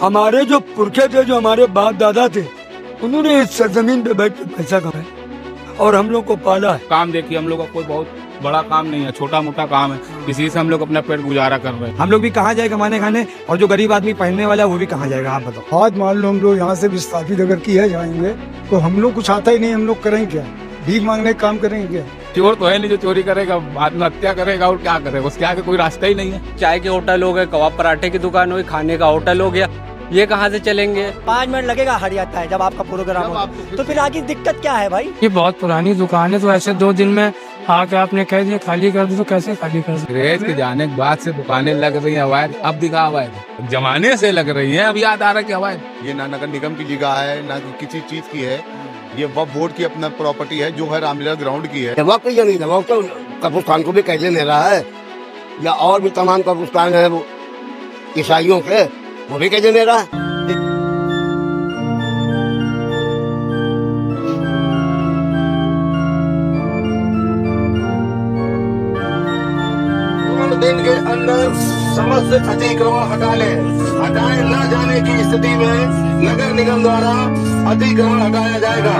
हमारे जो पुरखे थे, जो हमारे बाप दादा थे, उन्होंने इस सरजमीन पे बैठ के पैसा कमाया और हम लोग को पाला है। काम देखिए, हम लोग का कोई बहुत बड़ा काम नहीं है, छोटा मोटा काम है, इसी से हम लोग अपना पेट गुजारा कर रहे हैं। हम लोग भी कहाँ जाए कमाने खाने, और जो गरीब आदमी पहनने वाला है वो भी कहाँ जाएगा, आप बताओ। आज मान लो हम लोग यहाँ से विस्थापित अगर किया जाएंगे तो हम लोग कुछ आता ही नहीं, हम लोग करेंगे क्या? भीख मांगने का काम करेंगे क्या? चोर तो है नहीं जो चोरी करेगा, आत्महत्या करेगा और क्या करेगा, उसके आगे कोई रास्ता ही नहीं है। चाय के होटल हो गए, कबाब पराठे की दुकान हो गई, खाने का होटल हो गया, ये कहाँ से चलेंगे? 5 मिनट लगेगा हट जाता है जब आपका प्रोग्राम हो, तो फिर आगे दिक्कत क्या है भाई? ये बहुत पुरानी दुकान है, तो ऐसे 2 दिन में आके आपने कह दिया खाली कर दो, तो कैसे खाली कर दो? अंग्रेज के जाने के बाद से दुकानें लग रही है अवैध, अब दिखा अवैध, जमाने से लग रही है, अब याद आ रहा है कि अवैध। ये ना नगर निगम की जगह है, ना किसी चीज की है, ये वक्फ बोर्ड की अपना प्रॉपर्टी है, जो है रामलीला ग्राउंड की है। वक्त या नहीं वक्त तो कब्रिस्तान को भी कैसे ले रहा है, या और भी तमाम कब्रिस्तान है वो ईसाइयों के, वो भी कैसे ले रहा है। दिन के अंदर समस्त अतिक्रमण हटाए न जाने की स्थिति में नगर निगम द्वारा अतिक्रमण हटाया जाएगा।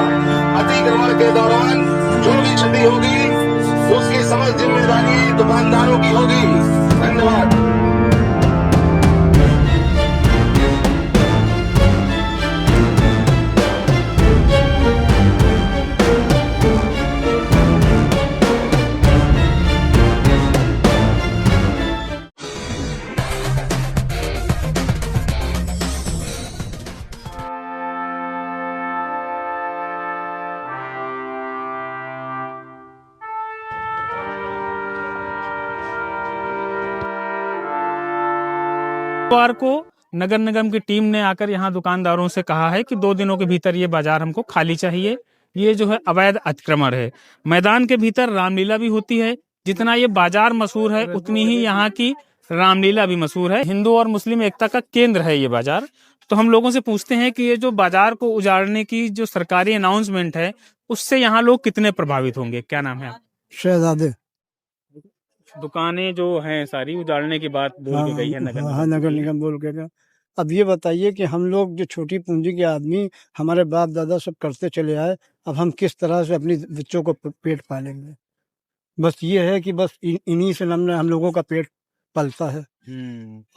अतिक्रमण के दौरान जो भी क्षति होगी उसकी समस्त जिम्मेदारी दुकानदारों की होगी। धन्यवाद। बुधवार को नगर निगम की टीम ने आकर यहाँ दुकानदारों से कहा है कि 2 दिनों के भीतर ये बाजार हमको खाली चाहिए। ये जो है अवैध अतिक्रमण है। मैदान के भीतर रामलीला भी होती है, जितना ये बाजार मशहूर है उतनी ही यहाँ की रामलीला भी मशहूर है। हिंदू और मुस्लिम एकता का केंद्र है ये बाजार। तो हम लोगों से पूछते हैं कि ये जो बाजार को उजाड़ने की जो सरकारी अनाउंसमेंट है, उससे यहाँ लोग कितने प्रभावित होंगे? क्या नाम है आप? शहजादे। दुकानें जो हैं सारी उजाड़ने की बात बोल के गई है नगर निगम। हाँ, नगर निगम बोल के। अब ये बताइए कि हम लोग जो छोटी पूंजी के आदमी, हमारे बाप दादा सब करते चले आए, अब हम किस तरह से अपनी बच्चों को पेट पालेंगे? बस ये है कि बस इन्हीं से हम लोगों का पेट पलता है।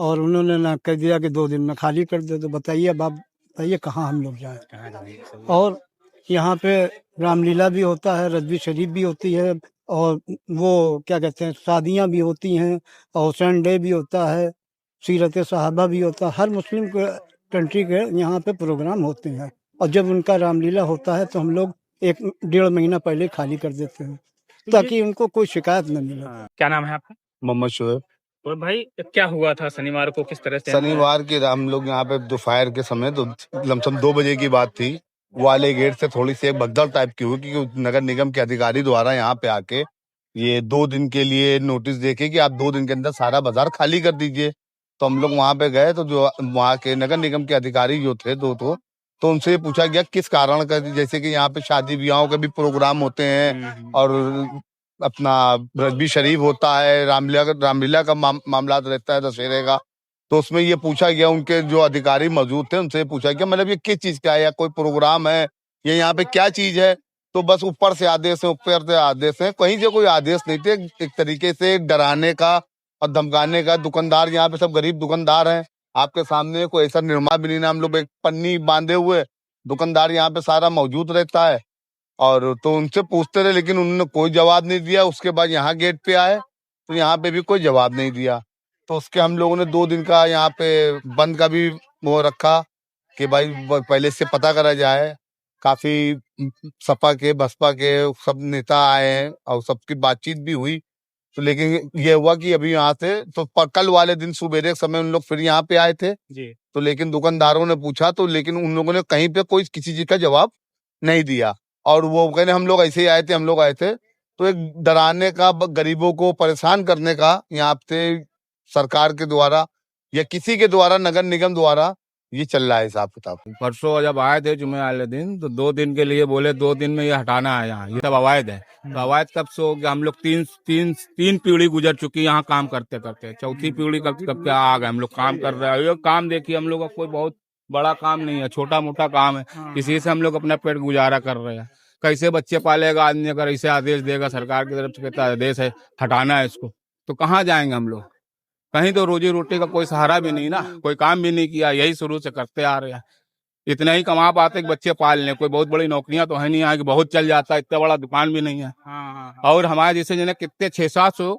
और उन्होंने ना कह दिया कि 2 दिन में खाली कर दे, तो बताइए अब आप बताइए कहाँ हम लोग जाएं? और यहाँ पे रामलीला भी होता है, रजबी शरीफ भी होती है, और वो क्या कहते हैं शादियाँ भी होती हैं, और संडे भी होता है, सीरत सहाबा भी होता है। हर मुस्लिम कंट्री के यहाँ पे प्रोग्राम होते हैं, और जब उनका रामलीला होता है तो हम लोग 1-1.5 महीना पहले खाली कर देते हैं, ताकि उनको कोई शिकायत न मिले। क्या नाम है आपका? मोहम्मद शोएब। और भाई क्या हुआ था शनिवार को, किस तरह से? शनिवार के हम लोग यहाँ पे दोपहर के समय, तो लमसम 2 बजे की बात थी, वाले गेट से थोड़ी सी एक भगदड़ टाइप की हुई, क्योंकि नगर निगम के अधिकारी द्वारा यहाँ पे आके ये 2 दिन के लिए नोटिस देके कि आप 2 दिन के अंदर सारा बाजार खाली कर दीजिए। तो हम लोग वहाँ पे गए, तो जो वहाँ के नगर निगम के अधिकारी जो थे तो उनसे ये पूछा गया किस कारण का, जैसे कि यहाँ पे शादी ब्याहों के भी प्रोग्राम होते हैं, और अपना रजबी शरीफ होता है, रामलीला का मामला रहता है दशहरे का। तो उसमें ये पूछा गया, उनके जो अधिकारी मौजूद थे उनसे पूछा गया मतलब ये किस चीज का है, या कोई प्रोग्राम है, ये यहाँ पे क्या चीज है? तो बस ऊपर से आदेश है, कहीं से कोई आदेश नहीं थे। एक तरीके से डराने का और धमकाने का। दुकानदार यहाँ पे सब गरीब दुकानदार हैं, आपके सामने कोई ऐसा निर्माण भी नहीं ना, हम लोग एक पन्नी बांधे हुए दुकानदार यहाँ पे सारा मौजूद रहता है। और तो उनसे पूछते रहे, लेकिन उन्होंने कोई जवाब नहीं दिया। उसके बाद यहाँ गेट पे आए तो यहाँ पे भी कोई जवाब नहीं दिया। तो उसके हम लोगों ने 2 दिन का यहाँ पे बंद का भी वो रखा कि भाई पहले से पता करा जाए। काफी सपा के बसपा के सब नेता आए हैं और सबकी बातचीत भी हुई। तो लेकिन ये हुआ कि अभी यहाँ से तो कल वाले दिन सुबेरे के समय उन लोग फिर यहाँ पे आए थे जी। तो लेकिन दुकानदारों ने पूछा, तो लेकिन उन लोगों ने कहीं पे कोई किसी चीज का जवाब नहीं दिया। और वो कहने हम लोग ऐसे ही आए थे, तो एक डराने का, गरीबों को परेशान करने का यहाँ पे सरकार के द्वारा या किसी के द्वारा, नगर निगम द्वारा ये चल रहा है हिसाब किताब। परसों जब आए थे जुमे वाले दिन तो 2 दिन के लिए बोले 2 दिन में ये हटाना है यहाँ, ये सब अवैध है। तो अवैध कब से हो गया? हम लोग तीन पीढ़ी गुजर चुकी यहाँ काम करते करते, चौथी पीढ़ी कब क्या आ गए हम लोग काम कर रहे हैं। ये काम देखिए, हम लोग का कोई बहुत बड़ा काम नहीं है, छोटा मोटा काम है, इसी से हम लोग अपना पेट गुजारा कर रहे हैं। कैसे बच्चे पालेगा आदमी अगर ऐसे आदेश देगा सरकार की तरफ से, कहता आदेश है हटाना है इसको, तो कहाँ जाएंगे हम लोग? कहीं तो रोजी रोटी का कोई सहारा भी नहीं ना, कोई काम भी नहीं किया, यही शुरू से करते आ रहे हैं। इतना ही कमा पाते कि बच्चे पाल लें, कोई बहुत बड़ी नौकरियां तो है नहीं यहाँ कि बहुत चल जाता है, इतना बड़ा दुकान भी नहीं है। और हमारे जैसे जिन्हें कितने 600-700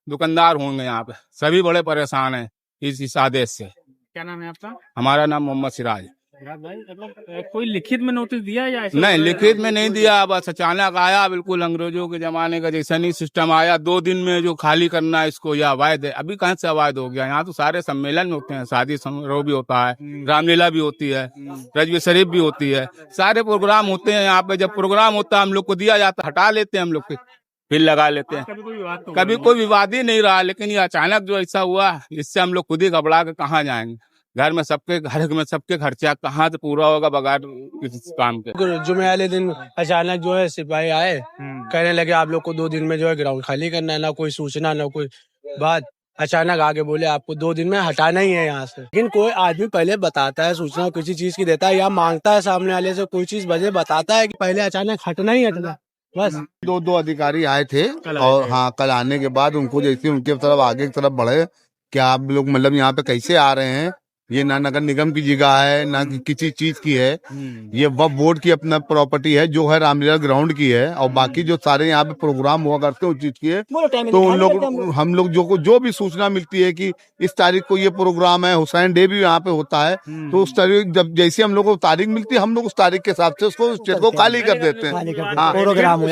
दुकानदार होंगे यहाँ पे, सभी बड़े परेशान हैं इस आदेश से। क्या नाम है आपका? हमारा नाम मोहम्मद सिराज। भाई मतलब कोई लिखित में नोटिस दिया या ऐसे? नहीं, लिखित में नहीं दिया, बस अचानक आया, बिल्कुल अंग्रेजों के जमाने का जैसा नहीं सिस्टम आया। 2 दिन में जो खाली करना है इसको, यह अवैध है। अभी कहाँ से अवैध हो गया? यहाँ तो सारे सम्मेलन होते हैं, शादी समारोह भी होता है, रामलीला भी होती है, रजवी शरीफ भी होती है, सारे प्रोग्राम होते हैं यहाँ पे। जब प्रोग्राम होता है हम लोग को दिया जाता, हटा लेते हैं हम लोग, फिर लगा लेते हैं। कभी कोई विवाद ही नहीं रहा, लेकिन ये अचानक जो ऐसा हुआ, इससे हम लोग खुद ही घबरा के कहाँ जाएंगे। घर में सबके खर्चा कहाँ से पूरा होगा बगैर इस काम के। जुमे वाले दिन अचानक जो है सिपाही आए, कहने लगे आप लोग को 2 दिन में जो है ग्राउंड खाली करना है, ना कोई सूचना ना कोई बात। अचानक आगे बोले आपको 2 दिन में हटाना ही है यहाँ से। लेकिन कोई आदमी पहले बताता है, सूचना किसी चीज की देता है या मांगता है सामने वाले से, कोई चीज वजह बताता है कि पहले अचानक हटना ही हटना। बस 2 अधिकारी आए थे और हाँ, कल आने के बाद उनको जैसे उनके तरफ आगे की तरफ बढ़े कि आप लोग मतलब यहाँ पे कैसे आ रहे हैं, ये ना नगर निगम की जगह है ना किसी चीज की है, ये वक्फ बोर्ड की अपना प्रॉपर्टी है जो है रामलीला ग्राउंड की है, और बाकी जो सारे यहाँ पे प्रोग्राम हुआ करते हैं उस चीज की है। तो उन लोग हम लोग जो भी सूचना मिलती है कि इस तारीख को ये प्रोग्राम है, हुसैन डे भी यहाँ पे होता है, तो उस तारीख जब जैसे हम लोग को तारीख मिलती है, हम लोग उस तारीख के हिसाब से उसको स्टेट को खाली कर देते हैं। हाँ, प्रोग्राम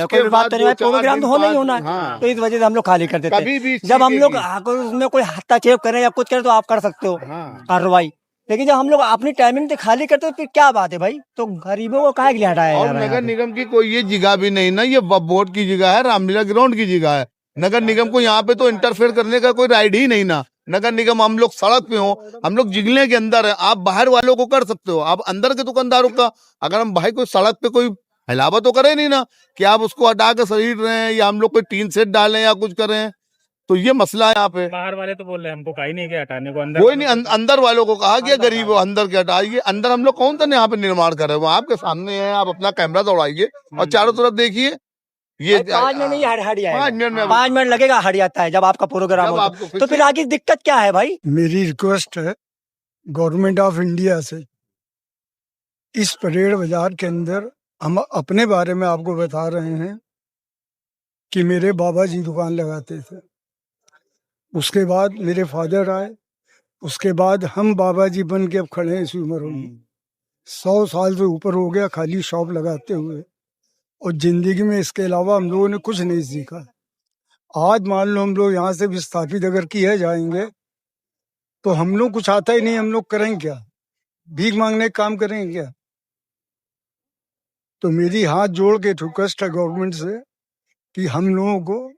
तो होना ही होना है, तो इस वजह से हम लोग खाली कर देते हैं। जब हम लोग उसमें कोई हस्तक्षेप करें या कुछ करें तो आप कर सकते हो कार्रवाई, लेकिन जब हम लोग अपनी टाइमिंग से खाली करते हैं फिर क्या बात है भाई? तो गरीबों को काहे के लिए हटाया? और नगर निगम की कोई ये जगह भी नहीं ना, ये वक्फ बोर्ड की जगह है, रामलीला ग्राउंड की जगह है। नगर निगम को यहाँ पे तो इंटरफेयर करने का कोई राइट ही नहीं ना। नगर निगम, हम लोग सड़क पे हो, हम लोग जिगले के अंदर है, आप बाहर वालों को कर सकते हो, आप अंदर के दुकानदारों का अगर हम भाई कोई सड़क पे कोई हिलावा तो करे नहीं ना कि आप उसको हटा कर सरीर रहे हैं या हम लोग कोई टीन सेट डालें या कुछ करें, तो ये मसला है यहाँ पे। बाहर वाले तो बोल रहे हैं हमको कहीं नहीं के हटाने को, अंदर कोई नहीं, अंदर वालों को कहा गया, गरीब अंदर के हटाइए। अंदर हम लोग कौन सा यहाँ पे निर्माण कर रहे हैं, वो आपके सामने है, आप अपना कैमरा दौड़ाइए और चारों तरफ देखिए। ये 5 मिनट में ही हट जाएगा, 5 मिनट लगेगा, हट जाता है जब आपका प्रोग्राम हो। तो फिर आगे दिक्कत क्या है भाई? मेरी रिक्वेस्ट है गवर्नमेंट ऑफ इंडिया से, इस परेड बाजार के अंदर हम अपने बारे में आपको बता रहे हैं कि मेरे बाबा जी दुकान लगाते थे, उसके बाद मेरे फादर आए, उसके बाद हम बाबा जी बन के अब खड़े हैं इस उम्र में। 100 साल से ऊपर हो गया खाली शॉप लगाते हुए, और जिंदगी में इसके अलावा हम लोगों ने कुछ नहीं सीखा। आज मान लो हम लोग यहाँ से विस्थापित अगर किए जाएंगे तो हम लोग कुछ आता ही नहीं, हम लोग करेंगे क्या? भीख मांगने का काम करेंगे क्या? तो मेरी हाथ जोड़ के रिक्वेस्ट है गवर्नमेंट से कि हम लोगों को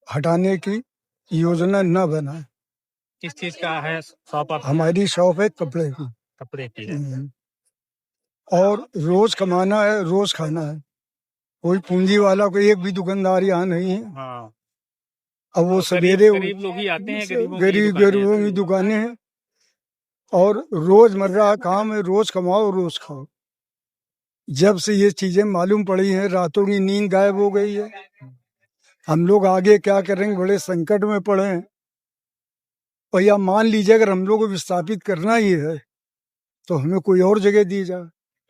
हटाने की योजना न बनाए। किस चीज का है शॉप? हमारी शॉप है कपड़े की। कपड़े की है। और रोज कमाना है, रोज खाना है, कोई पूंजी वाला कोई एक भी दुकानदार यहाँ नहीं है। हाँ। अब वो सवेरे गरीब लोग ही आते हैं, गरीबों की दुकानें हैं, और रोजमर्रा काम है, रोज कमाओ रोज खाओ। जब से ये चीजें मालूम पड़ी हैं, रातों की नींद गायब हो गई है। हम लोग आगे क्या करेंगे, बड़े संकट में पड़े हैं। और या मान लीजिए अगर हम लोग को विस्थापित करना ही है तो हमें कोई और जगह दी जाए,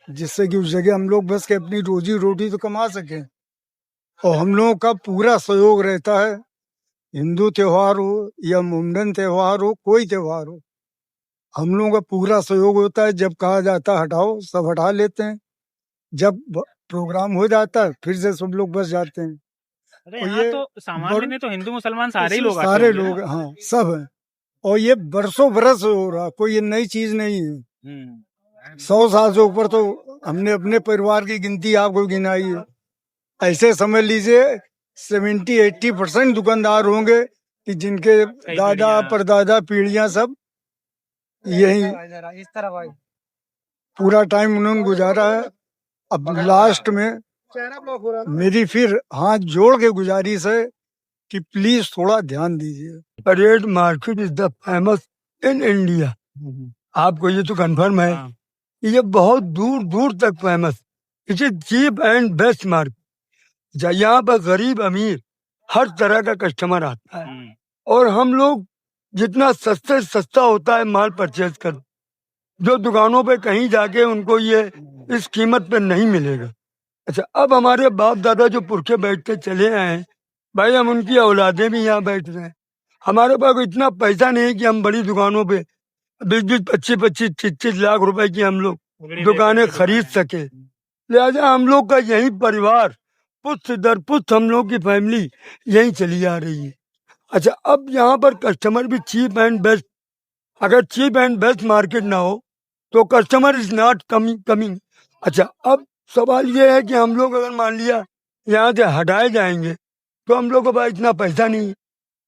जिससे कि उस जगह हम लोग बस के अपनी रोजी रोटी तो कमा सकें। और हम लोगों का पूरा सहयोग रहता है, हिंदू त्योहार हो या मुंडन त्योहार हो, कोई त्योहार हो, हम लोगों का पूरा सहयोग होता है। जब कहा जाता है हटाओ, सब हटा लेते हैं। जब प्रोग्राम हो जाता है फिर से सब लोग बस जाते हैं। ये तो सामान्य में तो हिंदू मुसलमान सारे लोग हाँ सब है, और ये बरसों बरस हो रहा, कोई ये नई चीज नहीं है। 100 साल से ऊपर तो हमने अपने परिवार की गिनती आपको गिनाई है। ऐसे समझ लीजिए 70-80% दुकानदार होंगे कि जिनके दादा परदादा पीढ़ियां सब यही पूरा टाइम उन्होंने गुजारा है। अब लास्ट में मेरी फिर हाथ जोड़ के गुजारिश है कि प्लीज थोड़ा ध्यान दीजिए। Parade market is the famous in India. आपको ये तो कंफर्म है। ये बहुत दूर दूर तक famous. It is cheap and best market. यहाँ पर गरीब अमीर हर तरह का कस्टमर आता है और हम लोग जितना सस्ते सस्ता होता है माल परचेज कर, जो दुकानों पे कहीं जाके उनको ये इस कीमत पे नहीं मिलेगा। अच्छा, अब हमारे बाप दादा जो पुरखे बैठते चले आए हैं भाई, हम उनकी औलादे भी यहाँ बैठ रहे हैं। हमारे पास इतना पैसा नहीं कि हम बड़ी दुकानों पे 20-20, 25-25, 30-30 लाख रुपए की हम लोग दुकानें खरीद सके। लिहाजा हम लोग का यही परिवार पुष्ट दर पुष्ट हम लोग की फैमिली यही चली आ रही है। अच्छा, अब यहाँ पर कस्टमर भी चीप एंड बेस्ट। अगर चीप एंड बेस्ट मार्केट ना हो तो कस्टमर इज नॉट कमिंग। अच्छा, अब सवाल ये है कि हम लोग अगर मान लिया यहाँ से हटाए जाएंगे तो हम लोग के पास इतना पैसा नहीं है,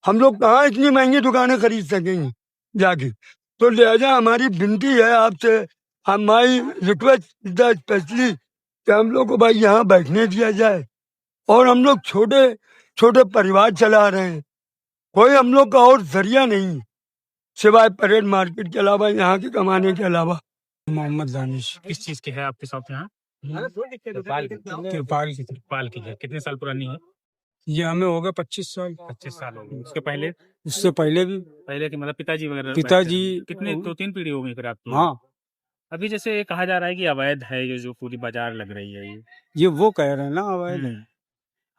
हम लोग कहाँ इतनी महंगी दुकानें खरीद सकेंगे जाके। तो लिहाजा हमारी विनती है आपसे, हमारी रिक्वेस्ट स्पेशली कि हम लोग को भाई यहाँ बैठने दिया जाए। और हम लोग छोटे छोटे परिवार चला रहे हैं, कोई हम लोग का और जरिया नहीं सिवाय परेड मार्केट के अलावा, यहाँ के कमाने के अलावा। मोहम्मद दानिश। किस चीज के है आपके शॉप यहाँ? तिरपाल की है। कितने साल पुरानी है? ये हमें हो गया 25 साल। 25 साल हो गए। उसके पहले? उससे पहले भी पहले के मतलब पिताजी वगैरह? पिताजी कितने 2-3 पीढ़ी हो गई फिर आपकी? हाँ। अभी जैसे कहा जा रहा है कि अवैध है ये जो पूरी बाजार लग रही है ये वो कह रहे हैं ना अवैध है।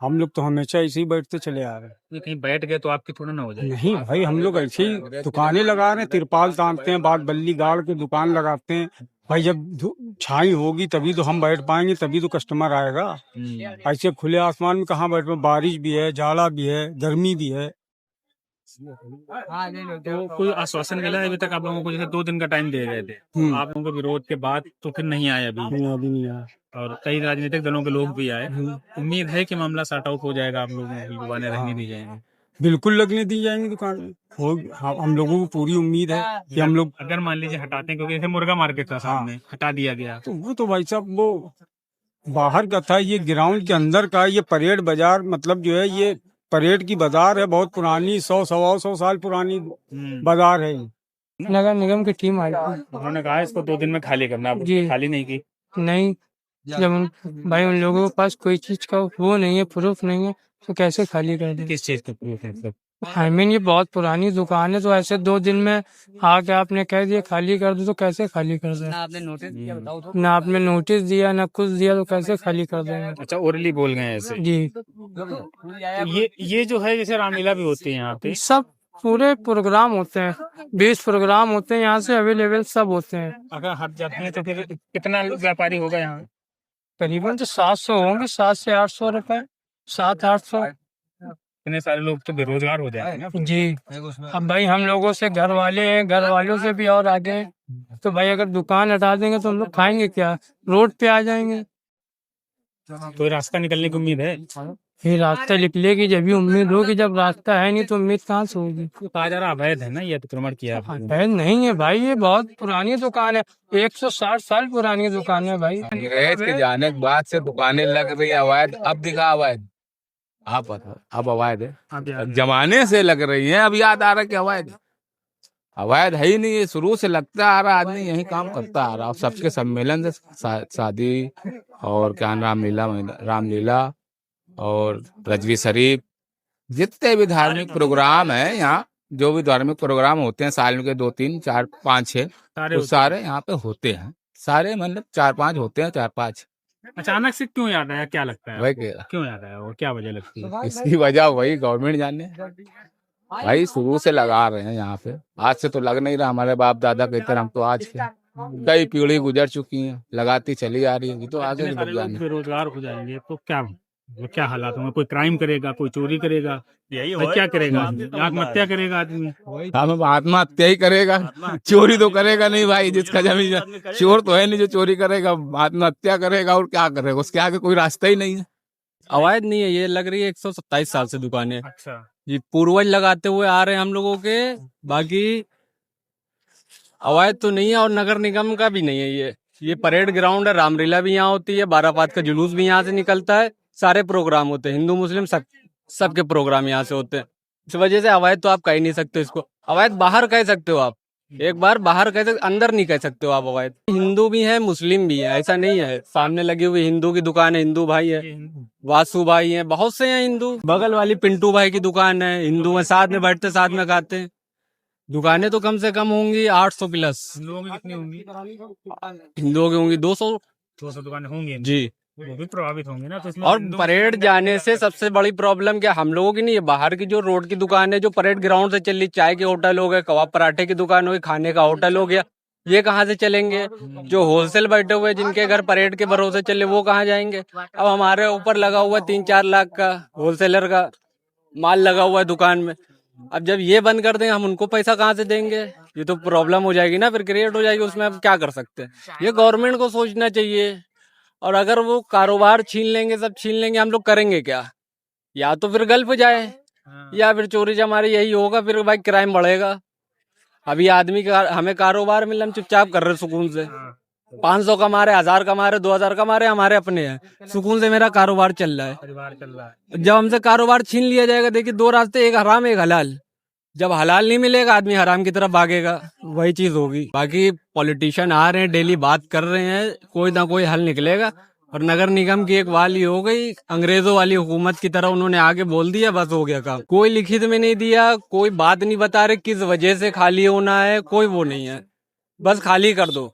हम लोग तो हमेशा ऐसे ही बैठते चले आ रहे हैं। ये कहीं बैठ गए तो आपकी थोड़ा ना हो जाए? नहीं भाई, हम लोग ऐसे ही दुकानें लगा रहे हैं, तिरपाल तानते हैं, बाग बल्ली गाड़ के दुकान लगाते हैं। भाई जब छाई होगी तभी तो हम बैठ पाएंगे, तभी तो कस्टमर आएगा। ऐसे खुले आसमान में कहाँ बैठ पाए? बारिश भी है, जाड़ा भी है, गर्मी भी है। तो कोई आश्वासन मिला है अभी तक आप लोगों को? जैसे 2 दिन का टाइम दे गए थे, आप लोगों के विरोध के बाद तो फिर नहीं आए अभी? अभी नहीं आया। और कई राजनीतिक दलों के लोग भी आए। उम्मीद है कि मामला सॉर्ट आउट हो जाएगा, आप लोगों की दुकानें रहने दी जाएंगी? बिल्कुल लगने दी जाएंगी दुकान हो। हम लोगों को पूरी उम्मीद है कि हम लोग अगर मान लीजिए हटाते हैं, क्योंकि जैसे मुर्गा मार्केट था सामने हटा दिया गया, तो वो तो भाई साहब वो बाहर का था, ये ग्राउंड के अंदर का। ये परेड बाजार मतलब जो है ये परेड की बाजार है, बहुत पुरानी 100-125 साल पुरानी बाजार है। नगर निगम की टीम आई थी, उन्होंने कहा इसको 2 दिन में खाली करना, आप जी। खाली नहीं की? नहीं, जब भाई उन लोगों के पास कोई चीज का वो नहीं है, प्रूफ नहीं है, तो कैसे खाली कर दे? किस चीज का प्रूफ है सब? आई मीन ये बहुत पुरानी दुकान है, तो ऐसे 2 दिन में आके आपने कह दिया खाली कर दो, तो कैसे खाली कर दे? ना आपने नोटिस दिया, बताओ तो। ना आपने नोटिस दिया, ना कुछ दिया, तो कैसे खाली कर देंगे? अच्छा, ओरली बोल गए ऐसे? जी। ये जो है जैसे रामलीला भी होती है यहाँ पे? सब पूरे प्रोग्राम होते हैं, 20 प्रोग्राम होते हैं यहाँ से अवेलेबल, सब होते हैं। अगर हट जाते हैं तो फिर कितना व्यापारी होगा यहाँ? करीबन तो 700 होंगे, 700 से 800 रुपए, 700-800। इतने सारे लोग तो बेरोजगार हो जाएंगे ना? जी। अब भाई हम लोगों से घर वाले हैं, घर वालों से भी और आगे हैं, तो भाई अगर दुकान हटा देंगे तो हम लोग खाएंगे क्या? रोड पे आ जाएंगे। कोई रास्ता निकलने की उम्मीद है? फिर रास्ता निकलेगी जब भी उम्मीद होगी, जब रास्ता है नहीं तो उम्मीद कहाँ से होगी? कहा जा रहा अवैध है ना ये अतिक्रमण किया? अवैध नहीं है भाई, ये बहुत पुरानी दुकान है, 160 साल पुरानी दुकान है भाई। अंग्रेज के जाने के बाद से दुकानें लग रही है अवैध। अब दिखा अवैध, आप बताओ अब अवैध है? जमाने से लग रही है, अब याद आ रहा है कि अवैध अवैध है ही नहीं। ये शुरू से लगता आ रहा, आदमी यही काम करता आ रहा। सबके सम्मेलन से शादी और क्या रामलीला और रजवी शरीफ, जितने भी धार्मिक प्रोग्राम है यहाँ, जो भी धार्मिक प्रोग्राम होते हैं साल में के 2, 3, 4, 5, 6 सारे यहाँ पे होते हैं। सारे मतलब 4-5 होते हैं, 4-5। अचानक से क्यों याद आया, क्या लगता है? वही क्यों याद आया और क्या वजह लगती है? इसकी वजह वही गवर्नमेंट जाने। भाई शुरू से लगा रहे हैं यहाँ पे, आज से तो लग नहीं रहा। हमारे बाप दादा कहते हम तो आज के कई पीढ़ी गुजर चुकी हैं, लगाती चली आ रही है, तो आगे भी लग जाने। बेरोजगार हो जाएंगे तो क्या हालात होंगे? कोई क्राइम करेगा, कोई चोरी करेगा, यही क्या करेगा? आत्महत्या करेगा आदमी? हम आत्महत्या ही करेगा, चोरी तो करेगा नहीं भाई। जिसका जमीन चोर तो है नहीं जो चोरी करेगा, आत्महत्या करेगा और क्या करेगा? उसके आगे कोई रास्ता ही नहीं है। अवैध नहीं है, ये लग रही है 127 साल से दुकानें। अच्छा, ये पूर्वज लगाते हुए आ रहे हैं हम लोगों के। बाकी अवैध तो नहीं है और नगर निगम का भी नहीं है ये परेड ग्राउंड है। रामलीला भी यहाँ होती है, बारापात का जुलूस भी यहाँ से निकलता है, सारे प्रोग्राम होते हैं, हिंदू मुस्लिम सबके प्रोग्राम यहाँ से होते हैं। इस वजह से अवैध तो आप कह ही नहीं सकते इसको। अवैध बाहर कह सकते हो आप, एक बार बाहर कह सकते, अंदर नहीं कह सकते हो आप अवैध। हिंदू भी है मुस्लिम भी है, ऐसा नहीं है। सामने लगी हुई हिंदू की दुकान है, हिंदू भाई है, वासु भाई है, बहुत से हैं हिंदू। बगल वाली पिंटू भाई की दुकान है, हिंदू है, साथ में बैठते साथ में खाते हैं। दुकानें तो कम से कम होंगी 800 प्लस। हिंदुओं की कितनी होंगी? हिंदुओं की होंगी 200 दुकानें होंगी जी। वो भी प्रभावित होंगे ना। तो इसमें और परेड जाने से सबसे बड़ी प्रॉब्लम क्या हम लोगों की नहीं है, बाहर की जो रोड की दुकान है, जो परेड ग्राउंड से चली, चाय के होटल हो गए, कबाब पराठे की दुकान हो गई, खाने का होटल हो गया, ये कहाँ से चलेंगे? जो होलसेल बैठे हुए जिनके घर परेड के भरोसे चले वो कहाँ जाएंगे? अब हमारे ऊपर लगा हुआ 3-4 लाख का होलसेलर का माल लगा हुआ है दुकान में। अब जब ये बंद कर देंगे हम उनको पैसा कहाँ से देंगे? ये तो प्रॉब्लम हो जाएगी ना, फिर क्रिएट हो जाएगी। उसमें अब क्या कर सकते हैं? ये गवर्नमेंट को सोचना चाहिए। और अगर वो कारोबार छीन लेंगे, सब छीन लेंगे, हम लोग करेंगे क्या? या तो फिर गल्फ जाए या फिर चोरी चमारी, यही होगा। फिर भाई क्राइम बढ़ेगा। अभी आदमी का हमें कारोबार मिल, हम चुपचाप कर रहे सुकून से, 500 कमा रहे, 1000 कमा रहे, 2000 कमा रहे, हमारे अपने हैं, सुकून से मेरा कारोबार चल रहा है। परिवार चल रहा है। जब हमसे कारोबार छीन लिया जाएगा, देखिए 2 रास्ते, एक हराम एक हलाल। जब हलाल नहीं मिलेगा आदमी हराम की तरफ भागेगा, वही चीज होगी। बाकी पॉलिटिशियन आ रहे हैं, डेली बात कर रहे हैं, कोई ना कोई हल निकलेगा। और नगर निगम की एक वाली हो गई, अंग्रेजों वाली हुकूमत की तरह उन्होंने आगे बोल दिया, बस हो गया काम। कोई लिखित में नहीं दिया, कोई बात नहीं बता रहे किस वजह से खाली होना है, कोई वो नहीं है, बस खाली कर दो।